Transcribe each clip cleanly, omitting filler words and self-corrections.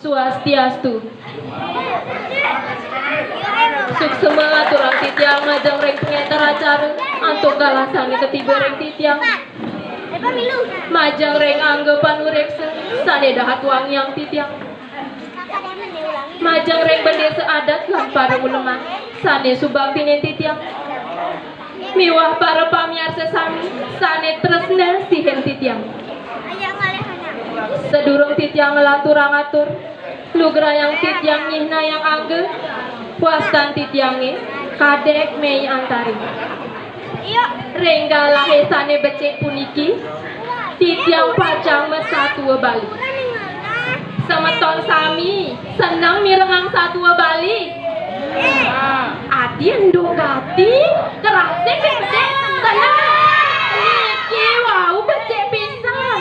Swastiastu. Suksema turang titiang ngajang reng pengetar acara antuk galasane ketiba reng titiang majang reng anggapan urekse sane dahat wangi yang titiang majang reng bendesa adat lan para ulama sane subang tinen titiang miwah para pamiar sesami sane tresna sihen titiang sedurung titiang ngelaturang atur lugra yang titiang nyihna yang angge puastan titiange kadek mei antari rengga lahe sane becek puniki titiang pacang mesatu Bali semeton sami senang mirengang satu Bali adi endok gati kerasnya becek senang niki wau becek pisan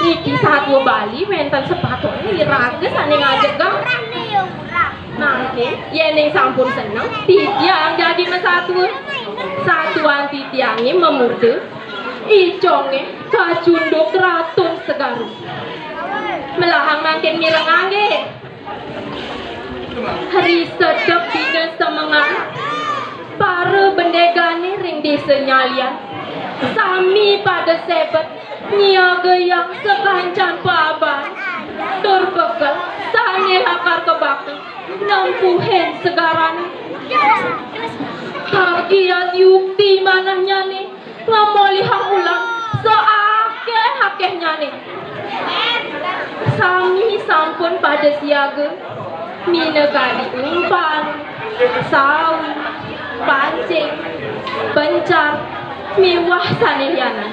niki satu Bali mental sepatunya iraga sane ngajak gang nanti yeneng sampun seneng titiang jadi mesatu satuan titiangi memurde iconge kacunduk ratun segaru melahang makin mireng angge hari sedep dina semengang para bendegane ring desa nyalian sami pada sebet niaga yang sekancan paban terbekel sane akar kebakti nampuhen segaran kagiat yukti manahnya nih ngamoli hang ulang seakeh-akehnya nih sami sampun pada siaga mina kali umpan sawi pancing pencar miwah saneliana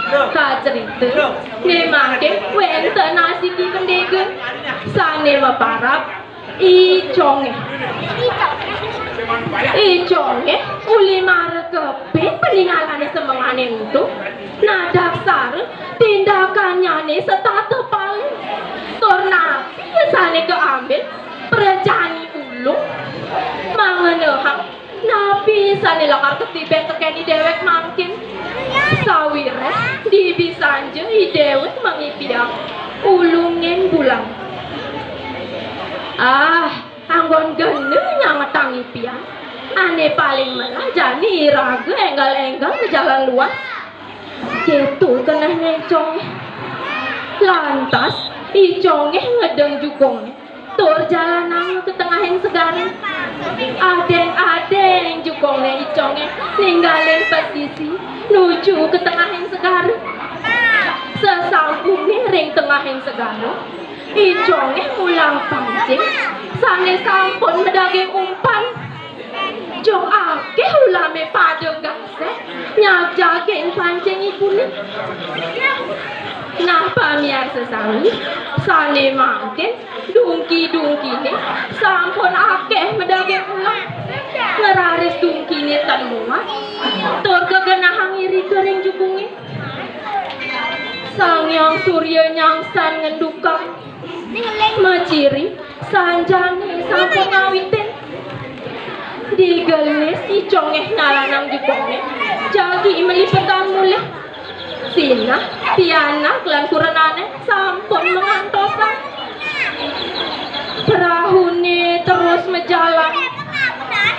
ka cerita memang ke wente nasi di pendega sane maparap iconge uli mara kepe peninggalane semengane untuk nah dasar tindakannya nih setata paling torna sane keambil perjani ulu mangenehang nabi sane lakar ketibet tekeni dewek mangkin sawire di bisanje i dewek mangipiang ulungen bulang anggon gene nyametangi piang ane paling malah jani raga enggal-enggal ke jalan luas gitu kena ngecong lantas iconge ngedeng jukong tur jalanan ke tengahin segara adeng jukongnya iconge ninggalin pesisi nuju ke tengahin segara sesambungnya ring tengahin segara iconge mulang pancing sane sampun medaging umpan jong akeh ulame pada gase nyak jagain pancing ibu nih nah pamiar sesami sane mangkin dungki nih sampun akeh medaging ulang ngeraris dungki nih tanmuat tur kegenahang iri kering jukungi sang yang surya nyangsan ngendukang maciri sanjane sampun ngawitin digelis icongeh nalanang jukongeh jagi melipetan mulih sina tiana kelan kurenane sampun mengantosan perahune terus menjalan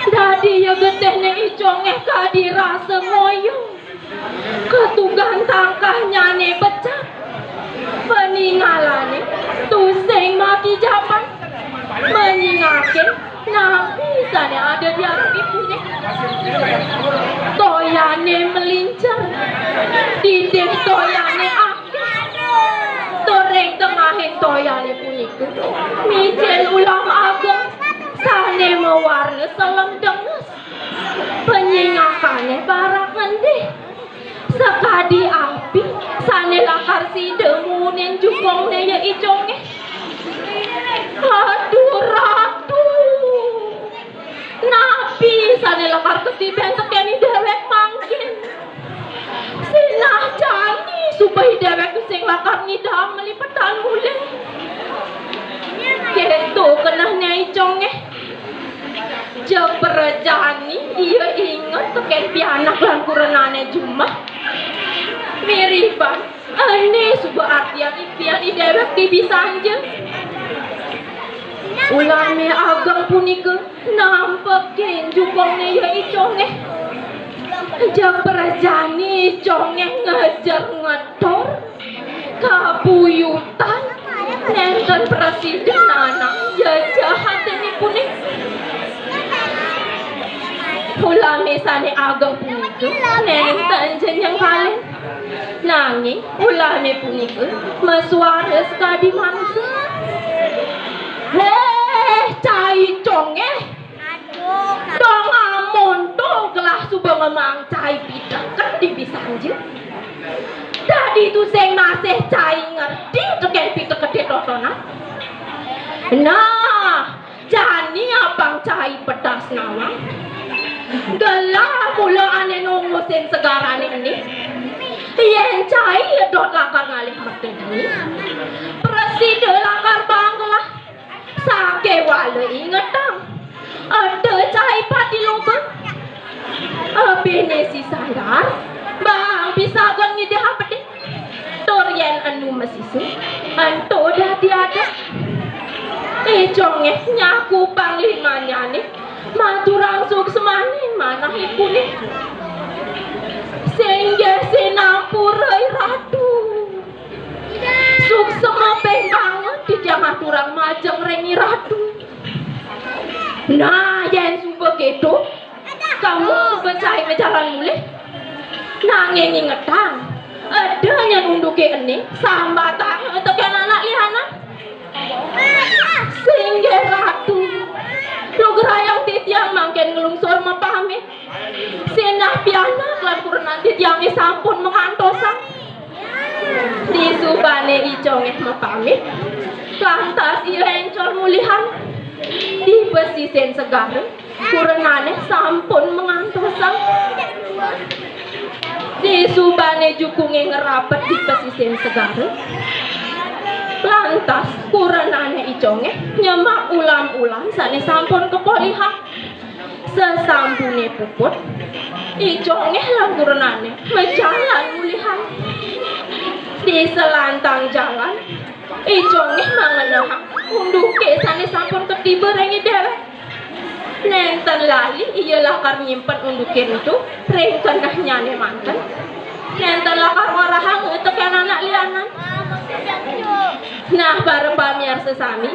dadi ya getehne icongeh kadirasa ngoyong ketugan tangkahnya ne pecah peninggalane tuseng maki jaman menyingake nabi sana ada di arah ibunya toyane melincar dideh toyane toreng tengahin toyane puniku micel ulang ageng sane mewarna selem denges penyingakane barak ngendih sekadi api sane lakar si demunin jukongne ya iconge aduh ratu nabi sane lakar ketiben tekeni dewek mangkin sinah jani supaya dewek sing lakar ngidam melipetan mulih gitu kenahnya iconge jeberjani iya inget teken pianak lan kurenane jumah miriban Ini sebuah artian impian di dewek di Bisanja. Ulame agak punika nampak jukongnya ya iconge. Jak perjani iconge ngejar ngetor kabuyutan nenten presiden anak ya jahat ini punik. Ulame sane agak punika nenten jenjang kalian. Nanging ulame punika mesuara sekali manusia. Cai conge dong amon to kelah subang memang cai pidak kan di Bisanja. Tadi itu sing masih cai ngerti teken pidak gede totona. Nah, jani abang cai pedas nawang. Gelah mula ane nongosin segarane ini. Yen cai dot lakar ngalih meten ini. Presiden lakar banglah. Sake wala ingetang. Ada cai pati lubang. Bene si sadar. Bang bisa kan ngide apa deh. Torian anu masisu. Anto dah tiada. Conge nyaku panglimanya nih. Maturang suk semanin mana ibu nih. Sehingga sinampurai ratu. Suk semapeng banget di jangan turang majeng rengi ratu. Nah, yang sumpah gitu, kamu sumpah cai berjalan mulai. Nangeng ingetan, ada yang unduki ini sambatan untuk yang anak lihana. Sehingga ratu, lu gerayang titiang mangken ngelungsur mapahami. Senah piana kelan kurang titiang sampun mengantosan. Di subane iconge mapamit lantas iya encol mulihan di pesisen segara kurenane sampun mengantosan. Di subane jukunge ngerapet di pesisen segara lantas kurenane iconge nyemak ulam-ulam sane sampun kepolihan. Sesambune puput iconge lan kurenane mejalan mulihan. Di selantang jalan iconge mangenah unduke sane sampun ketiba rengi dewek. Nenten lali iya lakar nyimpen unduke itu reng kenah nyane manten. Nenten lakar warahang untuk anak lianan. Nah bareng pamiar sesami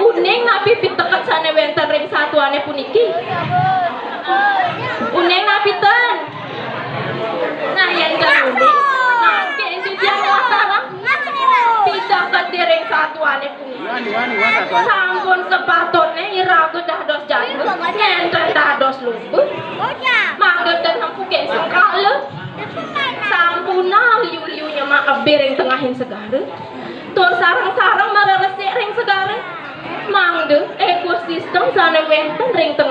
uning nabi pitekat sane wenten ring satuane puniki. Uning nabi ten. Nah yang uning tidak ketiring satuane puniki. Sampun sepatutnya iraga dados jatuh nenten dados lumpuh. Mangga dan hampuke sekali. Sampuna liu-liunya mak bereng tengahin segara. Tur sarang-sarang mareresik ring segara. Mangga ekosistem sana wenten ring tengah.